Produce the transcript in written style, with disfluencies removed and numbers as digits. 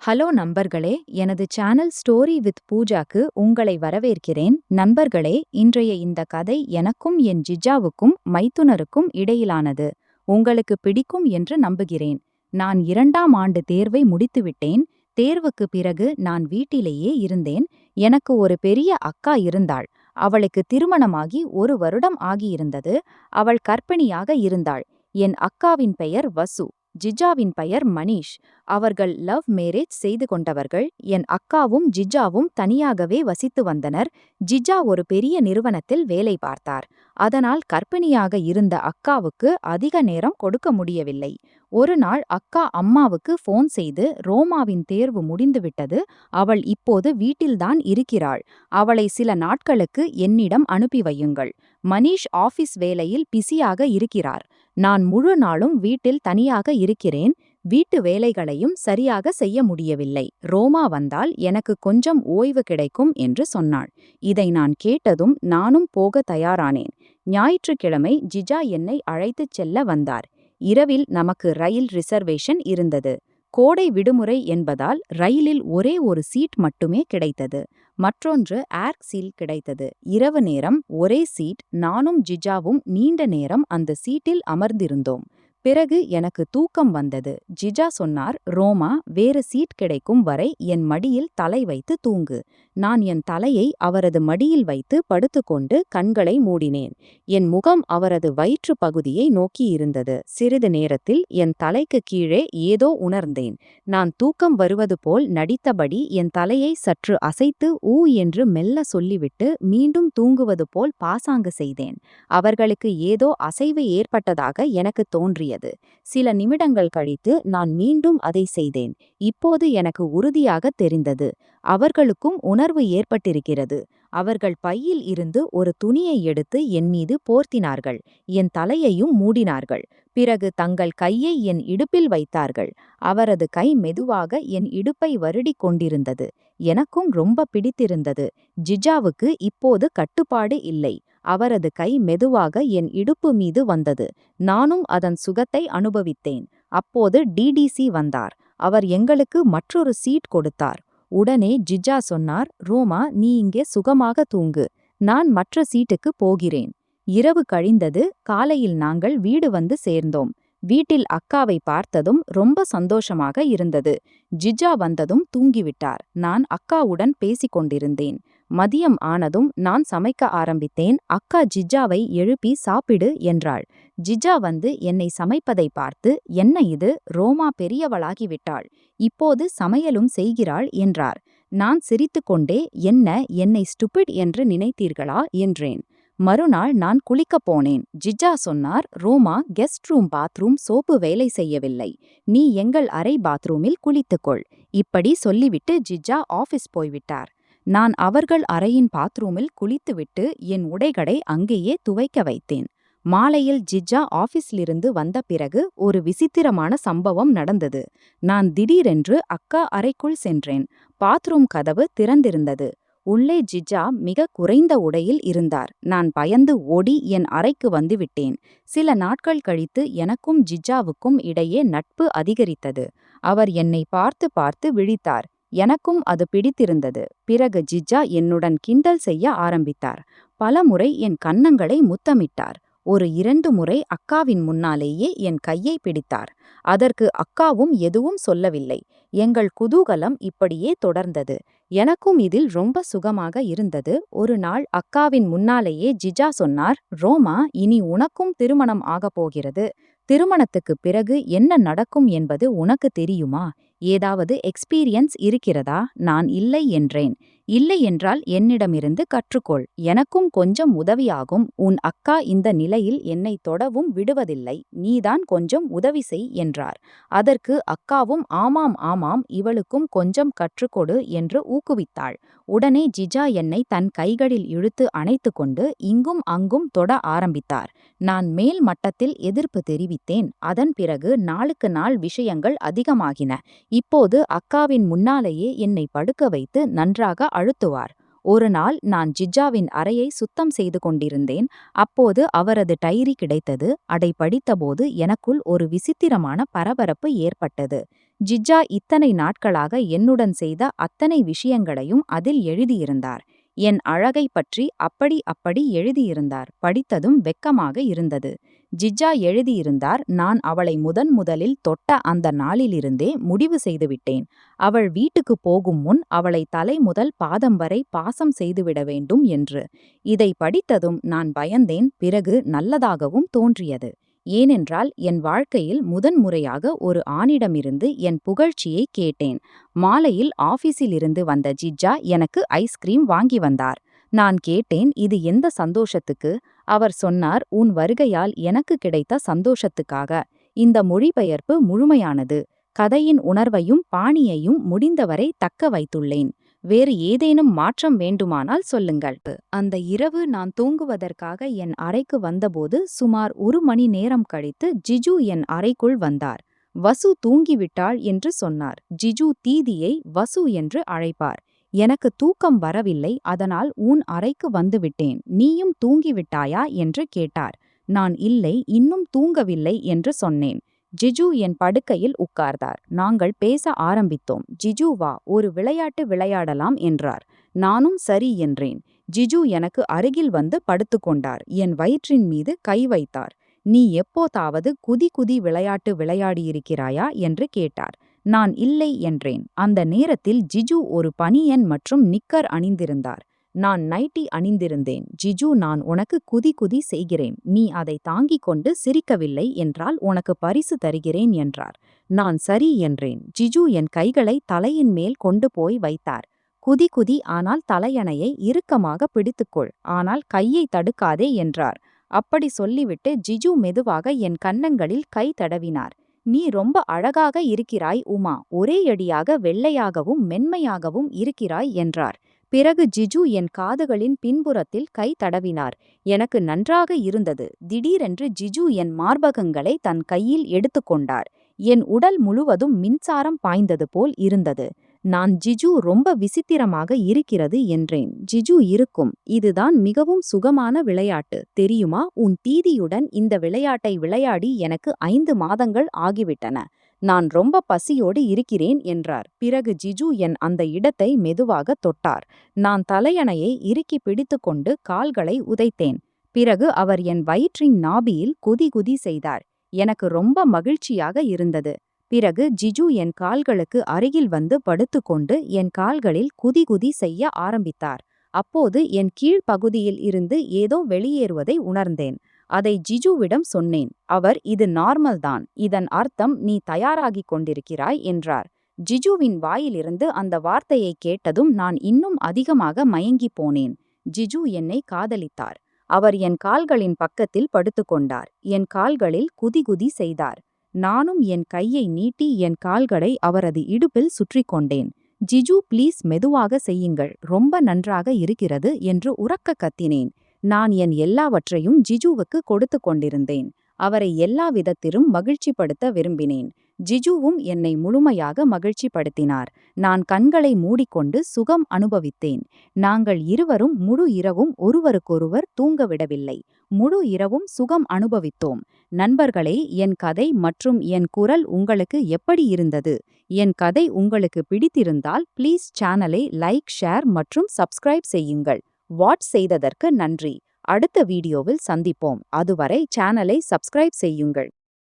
Hello நண்பர்களே, எனது channel story with பூஜாக்கு உங்களை வரவேற்கிறேன். நண்பர்களே, இன்றைய இந்த கதை எனக்கும் என் ஜிஜாவுக்கும் மைத்துனருக்கும் இடையிலானது. உங்களுக்கு பிடிக்கும் என்று நம்புகிறேன். நான் 2ஆம் ஆண்டு தேர்வை முடித்துவிட்டேன். தேர்வுக்கு பிறகு நான் வீட்டிலேயே இருந்தேன். எனக்கு ஒரு பெரிய அக்கா இருந்தாள். அவளுக்கு திருமணமாகி 1 வருடம் ஆகியிருந்தது. அவள் கர்ப்பிணியாக இருந்தாள். என் அக்காவின் பெயர் வசு. ஜிஜாவின் பெயர் மணீஷ். அவர்கள் லவ் மேரேஜ் செய்து கொண்டவர்கள். என் அக்காவும் ஜிஜாவும் தனியாகவே வசித்து வந்தனர். ஜிஜா ஒரு பெரிய நிறுவனத்தில் வேலை பார்த்தார். அதனால் கர்ப்பிணியாக இருந்த அக்காவுக்கு அதிக நேரம் கொடுக்க முடியவில்லை. ஒரு நாள் அக்கா அம்மாவுக்கு ஃபோன் செய்து, ரோமாவின் தேர்வு முடிந்துவிட்டது, அவள் இப்போது வீட்டில்தான் இருக்கிறாள், அவளை சில நாட்களுக்கு என்னிடம் அனுப்பி வையுங்கள். மணீஷ் ஆபீஸ் வேலையில் பிஸியாக இருக்கிறார். நான் முழு நாளும் வீட்டில் தனியாக இருக்கிறேன். வீட்டு வேலைகளையும் சரியாக செய்ய முடியவில்லை. ரோமா வந்தால் எனக்கு கொஞ்சம் ஓய்வு கிடைக்கும் என்று சொன்னாள். இதை நான் கேட்டதும் நானும் போக தயாரானேன். ஞாயிற்றுக்கிழமை ஜிஜா என்னை அழைத்துச் செல்ல வந்தார். இரவில் நமக்கு ரயில் ரிசர்வேஷன் இருந்தது. கோடை விடுமுறை என்பதால் ரயிலில் ஒரே ஒரு சீட் மட்டுமே கிடைத்தது. மற்றொன்று ஏர் சீல் கிடைத்தது. இரவு நேரம் ஒரே சீட். நானும் ஜிஜாவும் நீண்ட நேரம் அந்த சீட்டில் அமர்ந்திருந்தோம். பிறகு எனக்கு தூக்கம் வந்தது. ஜிஜா சொன்னார், ரோமா, வேறு சீட் கிடைக்கும் வரை என் மடியில் தலை வைத்து தூங்கு. நான் என் தலையை அவரது மடியில் வைத்து படுத்துக்கொண்டு கண்களை மூடினேன். என் முகம் அவரது வயிற்று பகுதியை நோக்கி இருந்தது. சிறிது நேரத்தில் என் தலைக்கு கீழே ஏதோ உணர்ந்தேன். நான் தூக்கம் வருவது போல் நடித்தபடி என் தலையை சற்று அசைத்து ஊ என்று மெல்ல சொல்லிவிட்டு மீண்டும் தூங்குவது போல் பாசாங்கு செய்தேன். அவர்களுக்கு ஏதோ அசைவு ஏற்பட்டதாக எனக்கு தோன்றியது. சில நிமிடங்கள் கழித்து நான் மீண்டும் அதை செய்தேன். இப்போது எனக்கு உறுதியாக தெரிந்தது, அவர்களுக்கும் உணர்வு ஏற்பட்டிருக்கிறது. அவர்கள் பையில் இருந்து ஒரு துணியை எடுத்து என் மீது போர்த்தினார்கள். என் தலையையும் மூடினார்கள். பிறகு தங்கள் கையை என் இடுப்பில் வைத்தார்கள். அவரது கை மெதுவாக என் இடுப்பை வருடிக் கொண்டிருந்தது. எனக்கும் ரொம்ப பிடித்திருந்தது. ஜிஜாவுக்கு இப்போது கட்டுப்பாடு இல்லை. அவரது கை மெதுவாக என் இடுப்பு மீது வந்தது. நானும் அதன் சுகத்தை அனுபவித்தேன். அப்போது டிடிசி வந்தார். அவர் எங்களுக்கு மற்றொரு சீட் கொடுத்தார். உடனே ஜிஜா சொன்னார், ரோமா, நீ இங்கே சுகமாக தூங்கு. நான் மற்ற சீட்டுக்கு போகிறேன். இரவு கழிந்தது. காலையில் நாங்கள் வீடு வந்து சேர்ந்தோம். வீட்டில் அக்காவை பார்த்ததும் ரொம்ப சந்தோஷமாக இருந்தது. ஜிஜா வந்ததும் தூங்கிவிட்டார். நான் அக்காவுடன் பேசிக் கொண்டிருந்தேன். மதியம் ஆனதும் நான் சமைக்க ஆரம்பித்தேன். அக்கா ஜிஜாவை எழுப்பி சாப்பிடு என்றாள். ஜிஜா வந்து என்னை சமைப்பதை பார்த்து, என்ன இது, ரோமா பெரியவளாகிவிட்டாள், இப்போது சமையலும் செய்கிறாள் என்றார். நான் சிரித்துக்கொண்டே, என்னை ஸ்டூபிட் என்று நினைத்தீர்களா என்றேன். மறுநாள் நான் குளிக்கப் போனேன். ஜிஜா சொன்னார், ரோமா, கெஸ்ட் ரூம் பாத்ரூம் சோப்பு வேலை செய்யவில்லை, நீ எங்கள் அறை பாத்ரூமில் குளித்துக்கொள். இப்படி சொல்லிவிட்டு ஜிஜா ஆபீஸ் போய்விட்டார். நான் அவர்கள் அறையின் பாத்ரூமில் குளித்துவிட்டு என் உடைகளை அங்கேயே துவைக்க வைத்தேன். மாலையில் ஜிஜா ஆபீஸிலிருந்து வந்த பிறகு ஒரு விசித்திரமான சம்பவம் நடந்தது. நான் திடீரென்று அக்கா அறைக்குள் சென்றேன். பாத்ரூம் கதவு திறந்திருந்தது. உள்ளே ஜிஜா மிக குறைந்த உடையில் இருந்தார். நான் பயந்து ஓடி என் அறைக்கு வந்துவிட்டேன். சில நாட்கள் கழித்து எனக்கும் ஜிஜாவுக்கும் இடையே நட்பு அதிகரித்தது. அவர் என்னை பார்த்து பார்த்து விழித்தார். எனக்கும் அது பிடித்திருந்தது. பிறகு ஜிஜா என்னுடன் கிண்டல் செய்ய ஆரம்பித்தார். பலமுறை என் கன்னங்களை முத்தமிட்டார். ஒரு 2 முறை அக்காவின் முன்னாலேயே என் கையை பிடித்தார். அதற்கு அக்காவும் எதுவும் சொல்லவில்லை. எங்கள் குதூகலம் இப்படியே தொடர்ந்தது. எனக்கும் இதில் ரொம்ப சுகமாக இருந்தது. ஒரு நாள் அக்காவின் முன்னாலேயே ஜிஜா சொன்னார், ரோமா, இனி உனக்கும் திருமணம் ஆகப் போகிறது. திருமணத்துக்கு பிறகு என்ன நடக்கும் என்பது உனக்கு தெரியுமா? ஏதாவது எக்ஸ்பீரியன்ஸ் இருக்கிறதா? நான் இல்லை என்றேன். இல்லை என்றால் என்னிடமிருந்து கற்றுக்கொள். எனக்கும் கொஞ்சம் உதவியாகும். உன் அக்கா இந்த நிலையில் என்னை தொடவும் விடுவதில்லை. நீதான் கொஞ்சம் உதவி செய் என்றார். அதற்கு அக்காவும் ஆமாம் ஆமாம், இவளுக்கும் கொஞ்சம் கற்றுக்கொடு என்று ஊக்குவித்தாள். உடனே ஜிஜா என்னை தன் கைகளில் இழுத்து அணைத்து கொண்டு இங்கும் அங்கும் தொட ஆரம்பித்தார். நான் மேல் மட்டத்தில் எதிர்ப்பு தெரிவித்தேன். அதன் பிறகு நாளுக்கு நாள் விஷயங்கள் அதிகமாகின. இப்போது அக்காவின் முன்னாலேயே என்னை படுக்க வைத்து நன்றாக அழுத்துவார். ஒரு நாள் நான் ஜிஜாவின் அறையை சுத்தம் செய்து கொண்டிருந்தேன். அப்போது அவரது டைரி கிடைத்தது. அதை படித்தபோது எனக்குள் ஒரு விசித்திரமான பரபரப்பு ஏற்பட்டது. ஜிஜ்ஜா இத்தனை நாட்களாக என்னுடன் செய்த அத்தனை விஷயங்களையும் அதில் எழுதியிருந்தார். என் அழகை பற்றி அப்படி எழுதியிருந்தார். படித்ததும் வெட்கமாக இருந்தது. ஜிஜ்ஜா எழுதியிருந்தார், நான் அவளை முதலில் தொட்ட அந்த நாளிலிருந்தே முடிவு செய்துவிட்டேன். அவள் வீட்டுக்குப் போகும் முன் அவளை தலை முதல் பாதம் வரை பாசம் செய்துவிட வேண்டும் என்று. இதை படித்ததும் நான் பயந்தேன். பிறகு நல்லதாகவும் தோன்றியது. ஏனென்றால் என் வாழ்க்கையில் முதன்முறையாக ஒரு ஆணிடமிருந்து என் புகழ்ச்சியை கேட்டேன். மாலையில் ஆபீஸிலிருந்து வந்த ஜிஜ்ஜா எனக்கு ஐஸ்கிரீம் வாங்கி வந்தார். நான் கேட்டேன், இது எந்த சந்தோஷத்துக்கு? அவர் சொன்னார், உன் வருகையால் எனக்கு கிடைத்த சந்தோஷத்துக்காக. இந்த மொழிபெயர்ப்பு முழுமையானது. கதையின் உணர்வையும் பாணியையும் முடிந்தவரை தக்க வைத்துள்ளேன். வேறு ஏதேனும் மாற்றம் வேண்டுமானால் சொல்லுங்கள். அந்த இரவு நான் தூங்குவதற்காக என் அறைக்கு வந்தபோது சுமார் 1 மணி நேரம் கழித்து ஜிஜு என் அறைக்குள் வந்தார். வசு தூங்கிவிட்டாள் என்று சொன்னார். ஜிஜு தீதியை வசு என்று அழைப்பார். எனக்கு தூக்கம் வரவில்லை, அதனால் உன் அறைக்கு வந்துவிட்டேன். நீயும் தூங்கிவிட்டாயா என்று கேட்டார். நான் இல்லை, இன்னும் தூங்கவில்லை என்று சொன்னேன். ஜிஜு என் படுக்கையில் உட்கார்ந்தார். நாங்கள் பேச ஆரம்பித்தோம். ஜிஜு, வா, ஒரு விளையாட்டு விளையாடலாம் என்றார். நானும் சரி என்றேன். ஜிஜு எனக்கு அருகில் வந்து படுத்துக்கொண்டார். என் வயிற்றின் மீது கை வைத்தார். நீ எப்போதாவது குதி விளையாட்டு விளையாடியிருக்கிறாயா என்று கேட்டார். நான் இல்லை என்றேன். அந்த நேரத்தில் ஜிஜு ஒரு பனியன் மற்றும் நிக்கர் அணிந்திருந்தார். நான் நைட்டி அணிந்திருந்தேன். ஜிஜு, நான் உனக்கு குதி செய்கிறேன். நீ அதை தாங்கிக் கொண்டு சிரிக்கவில்லை என்றால் உனக்கு பரிசு தருகிறேன் என்றார். நான் சரி என்றேன். ஜிஜு என் கைகளை தலையின் மேல் கொண்டு போய் வைத்தார். குதி, ஆனால் தலையணையை இறுக்கமாக பிடித்துக்கொள். ஆனால் கையை தடுக்காதே என்றார். அப்படி சொல்லிவிட்டு ஜிஜு மெதுவாக என் கன்னங்களில் கை தடவினார். நீ ரொம்ப அழகாக இருக்கிறாய் உமா, ஒரே அடியாக வெள்ளையாகவும் மென்மையாகவும் இருக்கிறாய் என்றார். பிறகு ஜிஜு என் காதுகளின் பின்புறத்தில் கை தடவினார். எனக்கு நன்றாக இருந்தது. திடீரென்று ஜிஜு என் மார்பகங்களை தன் கையில் எடுத்துக்கொண்டார். என் உடல் முழுவதும் மின்சாரம் பாய்ந்தது போல் இருந்தது. நான் ஜிஜு ரொம்ப விசித்திரமாக இருக்கிறது என்றேன். ஜிஜு இருக்கும். இதுதான் மிகவும் சுகமான விளையாட்டு தெரியுமா? உன் தீதியுடன் இந்த விளையாட்டை விளையாடி எனக்கு 5 மாதங்கள் ஆகிவிட்டன. நான் ரொம்ப பசியோடு இருக்கிறேன் என்றார். பிறகு ஜிஜு என் அந்த இடத்தை மெதுவாக தொட்டார். நான் தலையணையை இறுக்கி பிடித்துக்கொண்டு கால்களை உதைத்தேன். பிறகு அவர் என் வயிற்றின் நாபியில் குதி செய்தார். எனக்கு ரொம்ப மகிழ்ச்சியாக இருந்தது. பிறகு ஜிஜு என் கால்களுக்கு அருகில் வந்து படுத்துக்கொண்டு என் கால்களில் குதி செய்ய ஆரம்பித்தார். அப்போது என் கீழ்ப்பகுதியில் இருந்து ஏதோ வெளியேறுவதை உணர்ந்தேன். அதை ஜிஜுவிடம் சொன்னேன். அவர், இது நார்மல் தான், இதன் அர்த்தம் நீ தயாராகிக் கொண்டிருக்கிறாய் என்றார். ஜிஜுவின் வாயிலிருந்து அந்த வார்த்தையை கேட்டதும் நான் இன்னும் அதிகமாக மயங்கி போனேன். ஜிஜு என்னை காதலித்தார். அவர் என் கால்களின் பக்கத்தில் படுத்துக்கொண்டார். என் கால்களில் குதி செய்தார். நானும் என் கையை நீட்டி என் கால்களை அவரது இடுப்பில் சுற்றி கொண்டேன். ஜிஜு, ப்ளீஸ் மெதுவாக செய்யுங்கள், ரொம்ப நன்றாக இருக்கிறது என்று உரக்க கத்தினேன். நான் என் எல்லாவற்றையும் ஜிஜுவுக்கு கொடுத்து கொண்டிருந்தேன். அவரை எல்லா விதத்திலும் மகிழ்ச்சிப்படுத்த விரும்பினேன். ஜிஜுவும் என்னை முழுமையாக மகிழ்ச்சிப்படுத்தினார். நான் கண்களை மூடிக்கொண்டு சுகம் அனுபவித்தேன். நாங்கள் இருவரும் முழு இரவும் ஒருவருக்கொருவர் தூங்கவிடவில்லை. முழு இரவும் சுகம் அனுபவித்தோம். நண்பர்களே, என் கதை மற்றும் என் குரல் உங்களுக்கு எப்படி இருந்தது? என் கதை உங்களுக்கு பிடித்திருந்தால் ப்ளீஸ் சேனலை லைக், ஷேர் மற்றும் சப்ஸ்கிரைப் செய்யுங்கள். வாட்ச் செய்ததற்கு நன்றி. அடுத்த வீடியோவில் சந்திப்போம். அதுவரை சேனலை சப்ஸ்கிரைப் செய்யுங்கள்.